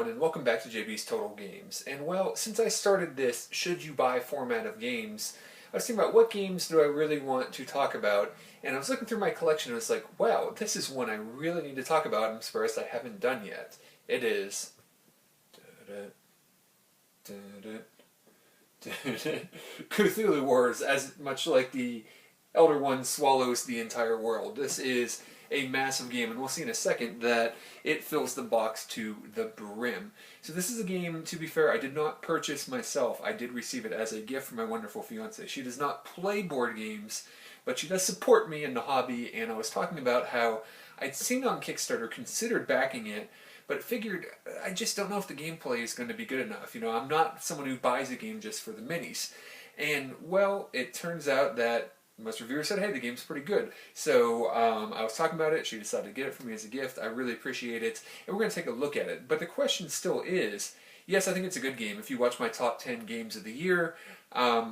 everyone, and welcome back to JB's Total Games. And well, since I started this should you buy format of games, I was thinking about what games do I really want to talk about, and I was looking through my collection and I was like, wow, this is one I really need to talk about. I'm surprised I haven't done yet. It is Cthulhu Wars, as much like the Elder One swallows the entire world. This is a massive game, and we'll see in a second that it fills the box to the brim. So this is a game, to be fair, I did not purchase myself. I did receive it as a gift from my wonderful fiance. She does not play board games, but she does support me in the hobby, and I was talking about how I'd seen it on Kickstarter, considered backing it, but figured I just don't know if the gameplay is going to be good enough. You know, I'm not someone who buys a game just for the minis. And, well, it turns out that most reviewers said, hey, the game's pretty good. So I was talking about it. She decided to get it for me as a gift. I really appreciate it. And we're going to take a look at it. But the question still is, yes, I think it's a good game. If you watch my top 10 games of the year,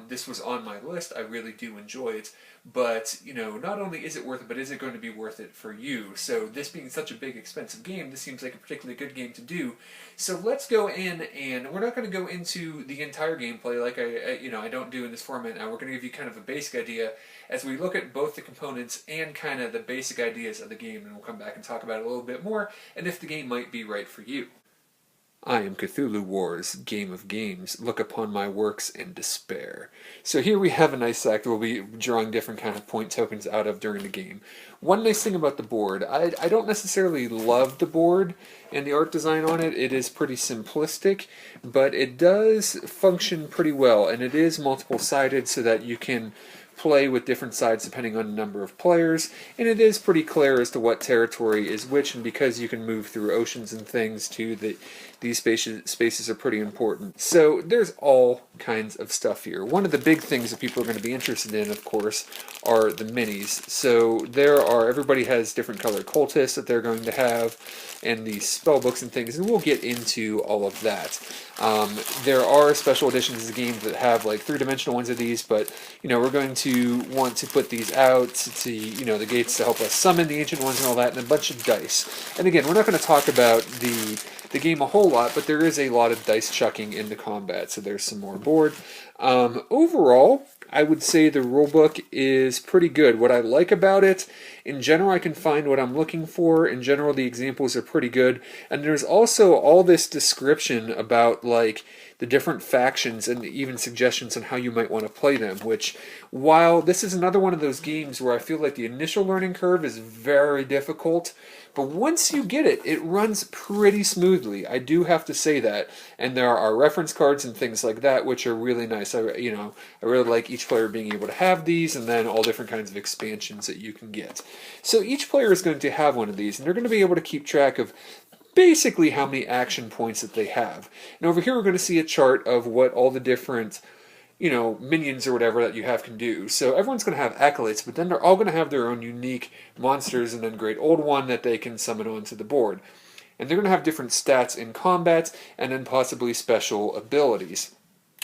this was on my list. I really do enjoy it. But, you know, not only is it worth it, but is it going to be worth it for you? So this being such a big, expensive game, this seems like a particularly good game to do. So let's go in, and we're not going to go into the entire gameplay like I don't do in this format now. We're going to give you kind of a basic idea as we look at both the components and kind of the basic ideas of the game, and we'll come back and talk about it a little bit more, and if the game might be right for you. I am Cthulhu Wars, game of games. Look upon my works in despair. So here we have a nice sack that we'll be drawing different kind of point tokens out of during the game. One nice thing about the board, I don't necessarily love the board and the art design on it. It is pretty simplistic, but it does function pretty well, and it is multiple-sided so that you can play with different sides depending on the number of players, and it is pretty clear as to what territory is which, and because you can move through oceans and things too, these spaces are pretty important. So there's all kinds of stuff here. One of the big things that people are going to be interested in, of course, are the minis. So everybody has different colored cultists that they're going to have, and these spell books and things, and we'll get into all of that. There are special editions of the game that have like three-dimensional ones of these, but we're going to want to put these out to the gates to help us summon the ancient ones and all that, and a bunch of dice. And again, we're not going to talk about the game a whole lot, but there is a lot of dice chucking in the combat, so there's some more board. Overall, I would say the rulebook is pretty good. What I like about it, in general, I can find what I'm looking for. In general, the examples are pretty good. And there's also all this description about, like, the different factions and even suggestions on how you might want to play them, which, while this is another one of those games where I feel like the initial learning curve is very difficult, but once you get it, it runs pretty smoothly. I do have to say that. And there are reference cards and things like that, which are really nice. I really like each player being able to have these, and then all different kinds of expansions that you can get. So each player is going to have one of these, and they're going to be able to keep track of basically how many action points that they have. And over here we're going to see a chart of what all the different minions or whatever that you have can do. So everyone's going to have acolytes, but then they're all going to have their own unique monsters and then Great Old One that they can summon onto the board. And they're going to have different stats in combat and then possibly special abilities.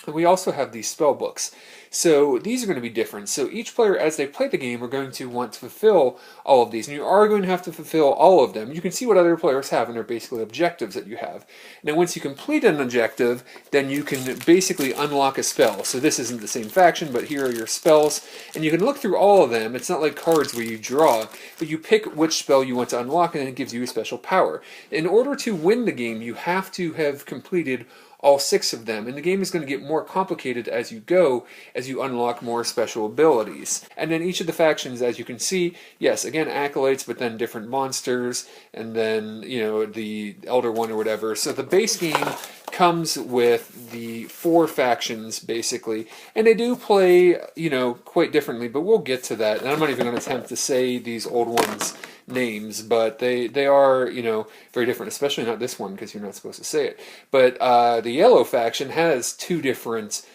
And we also have these spell books. So these are going to be different. So each player, as they play the game, are going to want to fulfill all of these. And you are going to have to fulfill all of them. You can see what other players have, and they're basically objectives that you have. Now, once you complete an objective, then you can basically unlock a spell. So this isn't the same faction, but here are your spells. And you can look through all of them. It's not like cards where you draw, but you pick which spell you want to unlock, and then it gives you a special power. In order to win the game, you have to have completed all 6 of them, and the game is going to get more complicated as you go, as you unlock more special abilities. And then each of the factions, as you can see, yes, again, acolytes, but then different monsters, and then, the Elder One or whatever. So the base game comes with the 4 factions, basically, and they do play, quite differently, but we'll get to that. And I'm not even going to attempt to say these old ones' names, but they are, very different, especially not this one, because you're not supposed to say it. But the yellow faction has 2 different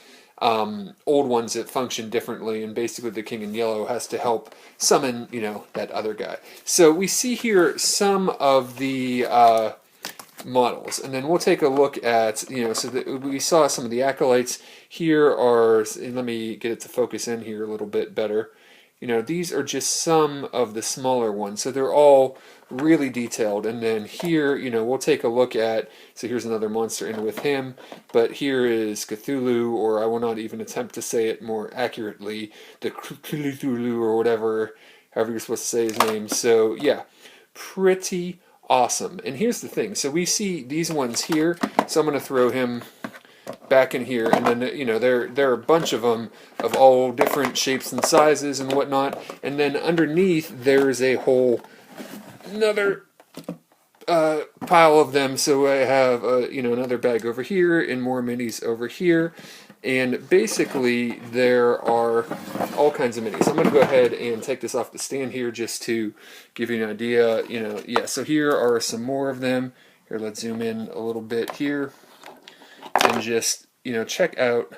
old ones that function differently, and basically the king in yellow has to help summon, that other guy. So we see here some of the models, and then we'll take a look at, we saw some of the acolytes. Here are, and let me get it to focus in here a little bit better. these are just some of the smaller ones. So they're all really detailed. And then here, we'll take a look at, so here's another monster in with him, but here is Cthulhu, or I will not even attempt to say it more accurately, the Cthulhu or whatever, however you're supposed to say his name. So yeah, pretty awesome. And here's the thing. So we see these ones here. So I'm going to throw him back in here, and then there are a bunch of them of all different shapes and sizes and whatnot. And then underneath there's a whole another pile of them. So I have another bag over here and more minis over here. And basically there are all kinds of minis. I'm going to go ahead and take this off the stand here just to give you an idea. Yeah, so here are some more of them. Here, let's zoom in a little bit here and just, check out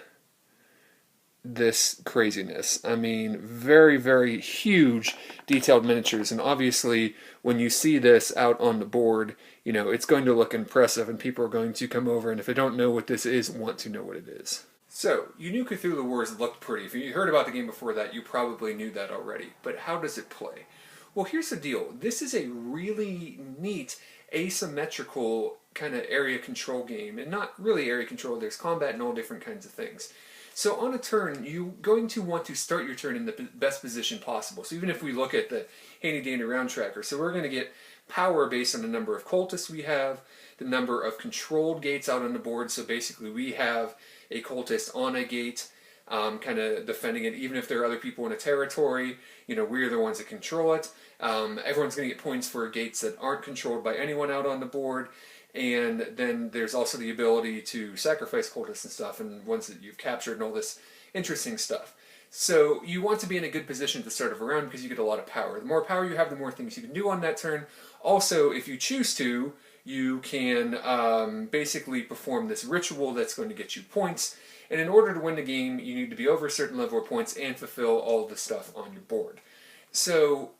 this craziness. I mean, very, very huge detailed miniatures. And obviously when you see this out on the board, it's going to look impressive, and people are going to come over, and if they don't know what this is, want to know what it is. So, you knew Cthulhu Wars looked pretty. If you heard about the game before that, you probably knew that already. But how does it play? Well, here's the deal. This is a really neat asymmetrical kind of area control game. And not really area control, there's combat and all different kinds of things. So on a turn, you're going to want to start your turn in the best position possible. So even if we look at the handy dandy round tracker, so we're going to get power based on the number of cultists we have, the number of controlled gates out on the board. So basically we have a cultist on a gate, kind of defending it, even if there are other people in a territory, we're the ones that control it. Everyone's going to get points for gates that aren't controlled by anyone out on the board. And then there's also the ability to sacrifice cultists and stuff, and ones that you've captured and all this interesting stuff. So you want to be in a good position to start a round because you get a lot of power. The more power you have, the more things you can do on that turn. Also, if you choose to, you can basically perform this ritual that's going to get you points. And in order to win the game, you need to be over a certain level of points and fulfill all the stuff on your board. So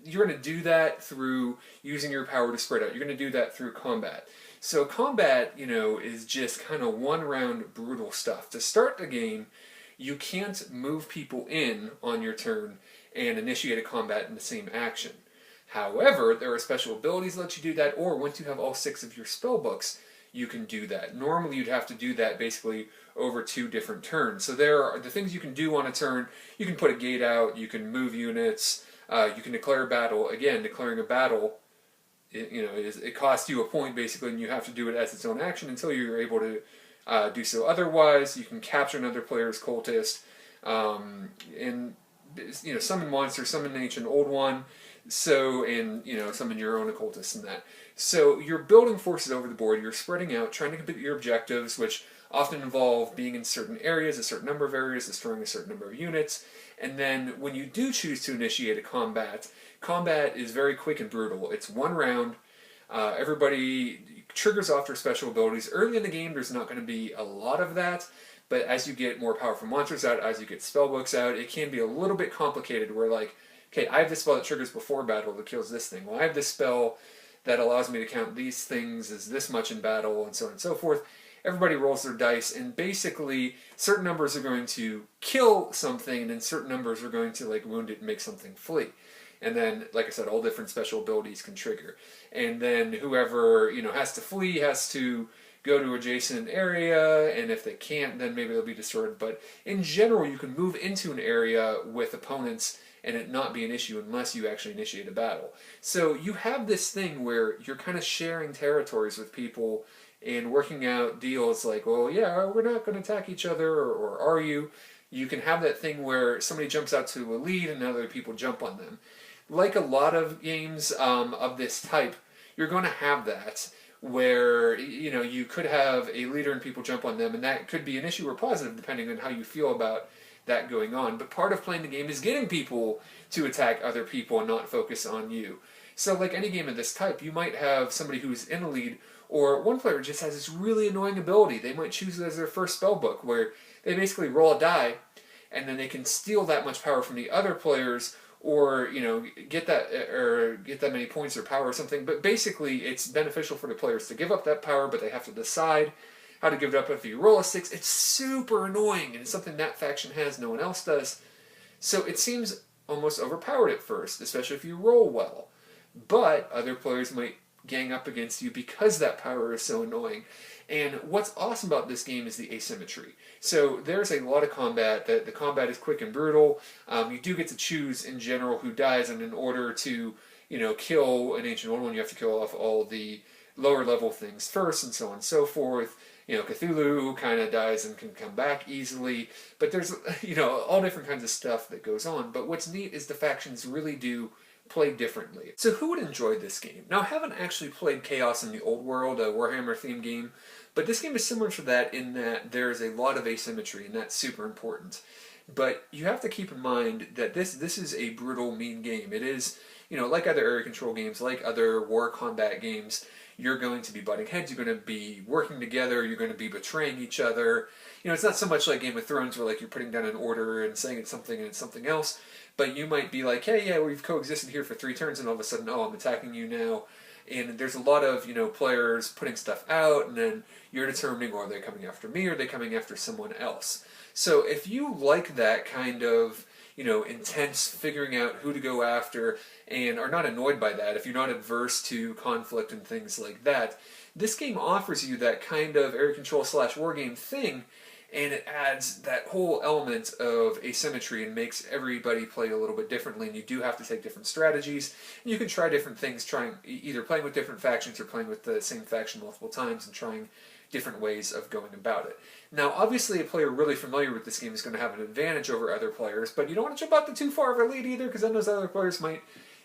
you're going to do that through using your power to spread out. You're going to do that through combat. So combat, is just kind of one round brutal stuff. To start the game, you can't move people in on your turn and initiate a combat in the same action. However, there are special abilities that let you do that, or once you have all 6 of your spell books, you can do that. Normally you'd have to do that basically over 2 different turns. So there are the things you can do on a turn. You can put a gate out, you can move units, you can declare a battle. Again, declaring a battle, it costs you a point basically, and you have to do it as its own action until you're able to do so. Otherwise, you can capture another player's cultist, and summon monsters, summon an ancient old one. So, and summon your own occultists and that. So you're building forces over the board, you're spreading out, trying to complete your objectives, which often involve being in certain areas, a certain number of areas, destroying a certain number of units. And then when you do choose to initiate a combat is very quick and brutal. It's one round. Everybody triggers off their special abilities. Early in the game, there's not going to be a lot of that. But as you get more powerful monsters out, as you get spellbooks out, it can be a little bit complicated where okay, I have this spell that triggers before battle that kills this thing. Well, I have this spell that allows me to count these things as this much in battle, and so on and so forth. Everybody rolls their dice, and basically certain numbers are going to kill something, and then certain numbers are going to wound it and make something flee. And then, like I said, all different special abilities can trigger. And then whoever has to flee has to go to adjacent area, and if they can't, then maybe they'll be destroyed. But in general, you can move into an area with opponents and it not be an issue unless you actually initiate a battle. So you have this thing where you're kind of sharing territories with people and working out deals like, well, yeah, we're not going to attack each other, or are you? You can have that thing where somebody jumps out to a lead and other people jump on them. Like a lot of games of this type, you're going to have that where you could have a leader and people jump on them, and that could be an issue or positive depending on how you feel about that going on. But part of playing the game is getting people to attack other people and not focus on you. So like any game of this type, you might have somebody who's in a lead, or one player just has this really annoying ability. They might choose it as their first spell book, where they basically roll a die, and then they can steal that much power from the other players, or get that many points or power or something. But basically, it's beneficial for the players to give up that power, but they have to decide how to give it up. If you roll a 6, it's super annoying, and it's something that faction has, no one else does. So it seems almost overpowered at first, especially if you roll well. But other players might gang up against you because that power is so annoying. And what's awesome about this game is the asymmetry. So there's a lot of combat. The combat is quick and brutal. You do get to choose in general who dies, and in order to kill an ancient old one, you have to kill off all the lower level things first, and so on and so forth. Cthulhu kind of dies and can come back easily, but there's all different kinds of stuff that goes on. But what's neat is the factions really do play differently. So who would enjoy this game? Now, I haven't actually played Chaos in the Old World, a Warhammer themed game, but this game is similar to that in that there's a lot of asymmetry, and that's super important. But you have to keep in mind that this is a brutal, mean game. It is, like other area control games, like other war combat games, you're going to be butting heads, you're going to be working together, you're going to be betraying each other. It's not so much like Game of Thrones where you're putting down an order and saying it's something and it's something else, but you might be like, hey, yeah, we've coexisted here for 3 turns, and all of a sudden, oh, I'm attacking you now. And there's a lot of, players putting stuff out, and then you're determining, are they coming after me, or are they coming after someone else? So if you like that kind of, intense figuring out who to go after, and are not annoyed by that, if you're not adverse to conflict and things like that, this game offers you that kind of area control / war game thing, and it adds that whole element of asymmetry and makes everybody play a little bit differently, and you do have to take different strategies, and you can try different things, either playing with different factions or playing with the same faction multiple times and trying different ways of going about it. Now, obviously, a player really familiar with this game is going to have an advantage over other players, but you don't want to jump out too far of a lead either, because then those other players might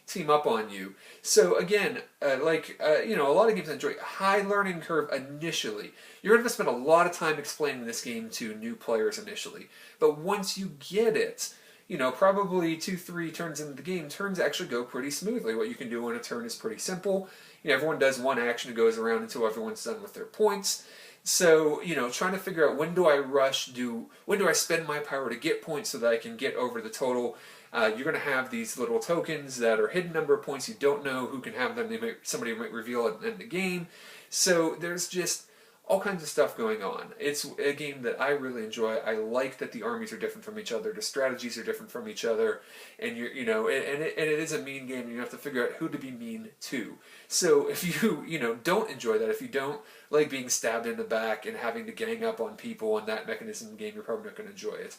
team up on you. So again, a lot of games enjoy a high learning curve initially. You're going to spend a lot of time explaining this game to new players initially. But once you get it, probably 2-3 turns into the game, turns actually go pretty smoothly. What you can do on a turn is pretty simple. Everyone does one action, it goes around until everyone's done with their points. So, trying to figure out when do I rush, when do I spend my power to get points so that I can get over the total. You're going to have these little tokens that are hidden number of points. You don't know who can have them. Somebody might reveal it in the game. So there's just all kinds of stuff going on. It's a game that I really enjoy. I like that the armies are different from each other. The strategies are different from each other. And it is a mean game. And you have to figure out who to be mean to. So if you don't enjoy that, if you don't like being stabbed in the back and having to gang up on people and that mechanism in the game, you're probably not going to enjoy it.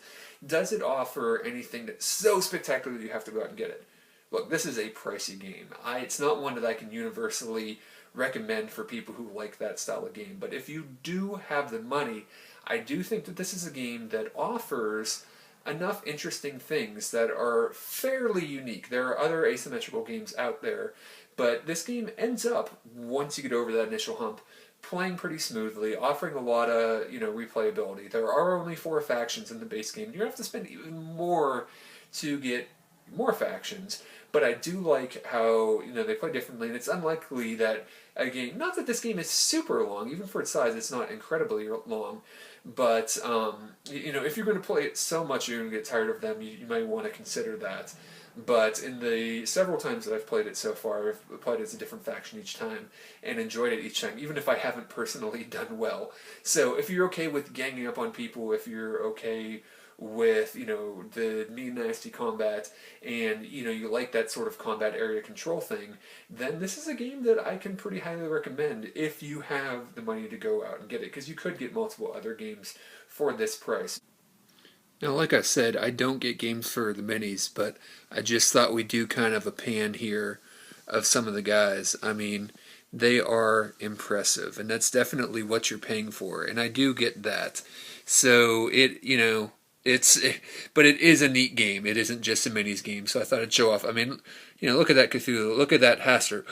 Does it offer anything that's so spectacular that you have to go out and get it? Look, this is a pricey game. It's not one that I can universally recommend for people who like that style of game. But if you do have the money, I do think that this is a game that offers enough interesting things that are fairly unique. There are other asymmetrical games out there, but this game ends up, once you get over that initial hump, playing pretty smoothly, offering a lot of replayability. There are only 4 factions in the base game. You have to spend even more to get more factions, but I do like how they play differently, and it's unlikely that a game, not that this game is super long, even for its size, it's not incredibly long, but if you're going to play it so much you're going to get tired of them, you might want to consider that. But in the several times that I've played it so far, I've played as a different faction each time and enjoyed it each time, even if I haven't personally done well. So if you're okay with ganging up on people, if you're okay with the mean, nasty combat, and you like that sort of combat area control thing, then this is a game that I can pretty highly recommend if you have the money to go out and get it, because you could get multiple other games for this price. Now, like I said, I don't get games for the minis, but I just thought we'd do kind of a pan here of some of the guys. I mean, they are impressive, and that's definitely what you're paying for, and I do get that. So but it is a neat game. It isn't just a minis game, so I thought I'd show off. I mean, look at that Cthulhu, look at that Haster.